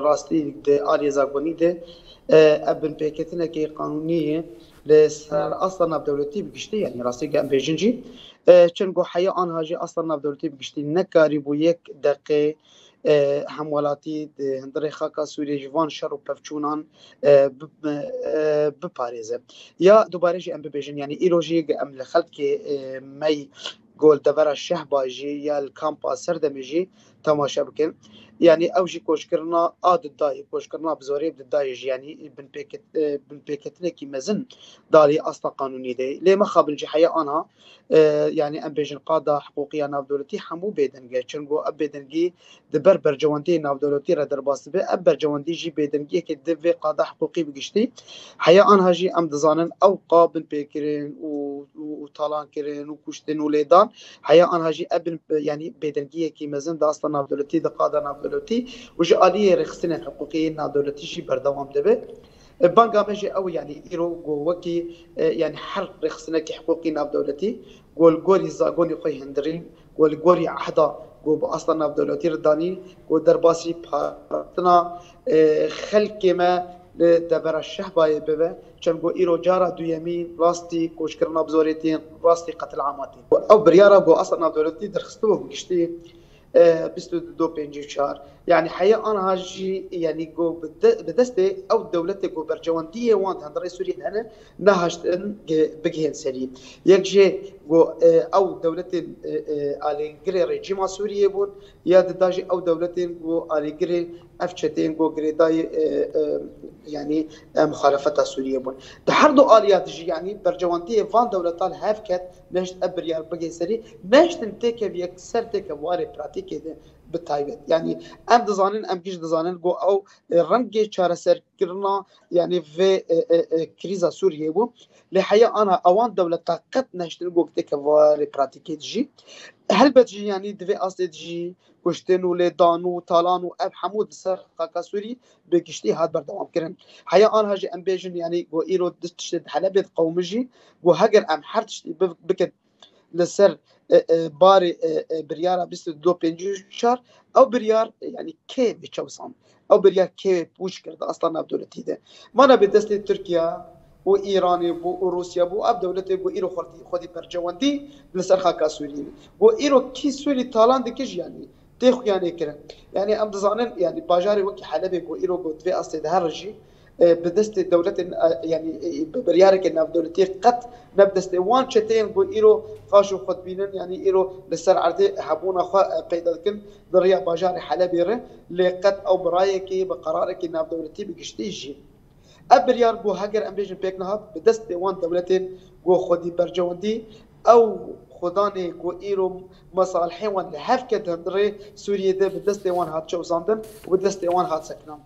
راستي ده آلية زاغوني ده ابن بيكتنا كي قانونية لسر اصلا بدولتي بقشتي يعني راستي قام بيجنجي چنگو حيا انها جي اصلا بدولتي بقشتي نكاري بو يك دقيقه حمولاتی هندره خاکا سوریه جوان شر و پفچونان بپارێزە یا دووبارە ژی ئەم ببێژن یعنی ئیرۆژی ئەم لە خەڵکی مەی گۆل دەبەرە شەح باژی یا کامپا سەر دەمێژی تەماشا بکەن يعني او جي كوشكرنا الداي كوشكرنا بزوري بداي يعني بن بيكتنا كي مزن داري اصلا قانوني دي ليه ما خاب الجحيه انا يعني ام بيجن قاده حقوقيه ناف دولتي حمو بيدنجي چنگو اب بيدنجي دبر برجوانتي ناف دولتي را درباس به اب برجوانتي جي بيدنجي كي دبي قاده حقوقي بگشتي حيا انها جي ام دزانن او قابل بيكرين و طالان كرين و كشتن وليدان حيا انها جي ابن يعني بيدنجي كي مزن دا اصلا ناف دولتي دا قاده ناف دولتي وجي آلية رخصتنا الحقوقية ناف دولتي جي بردوام دبي بانقا مجي او يعني ايرو جو وكي يعني حرق رخصنا كي حقوقي ناف دولتي قول قوري زاغوني قوي هندرين قول قوري عهدا قول اصلا ناف دولتي رداني قول درباسي بارتنا خلقي ما لدبر الشهباي ببه چنگو ايرو جارا دو يمين راستي كوشكرنا بزوريتين راستي قتل عاماتين او بريارا قول اصلا ناف دولتي درخصتوه بكشتي 22 يعني حقيقة أنا هاجي يعني جو بدستي أو دولتي جو برجواندية وانت هندري سوريا هنا نهاشتن بجهن سريع يكجي جو أو دولتي على جري رجيم سوريا بون يا داجي أو دولتي جو على جري أفشتين جو جري داي يعني مخالفة سوريا بون تحردو آليات جي يعني برجواندية فان دولتان هافكت نشت أبريار بجهن سريع نشت نتيك بيكسر تيك واري براتيك ده بالتايبت يعني ام دزانن ام كيش دزانن جو او رنجي چارەسەر كرنا يعني في كريزا سوريا بو لحيا انا اوان دولتا قد نشتن جو تكوار براتيكيت جي هل بتجي يعني دفي اصل جي كشتن ولدانو طالانو اب حمود سر قاقا سوري بكشتي هاد بردوام كرن حيا انا هاجي ام بيجن يعني جو ايرو دشت حلبت قومجي جو هاجر ام حرتش بكت لسر باري بريارا 22 او بريار يعني كي بتشوسان او بريار كي بوش كرد اصلا بدولتي ده ما انا بدست تركيا وايران وروسيا بو اب دولتي بو ايرو خدي برجواندي لسر خاكا سوري بو ايرو كي سوري تالان دكج يعني تخ يعني كره يعني ام دزانن يعني باجاري وكي حلبي بو ايرو بو في اصل هرجي بدست دولة يعني بريارك إن دولتي قد نبدست وان شتين بو إيرو خاشوا خطبينن يعني إيرو لسر عرضي حبونا خا قيد كن ضريع باجار حلبيره لقد أو برايك بقرارك إن دولتي بقشتيجي أبريار بو هاجر أمبيجن بيكنها بدست وان دولتين جو خدي برجوندي أو خداني جو إيرو مصالحي وان لحفكة هندري سوريا ده بدست وان هات شو زاندن وبدست وان هات سكنان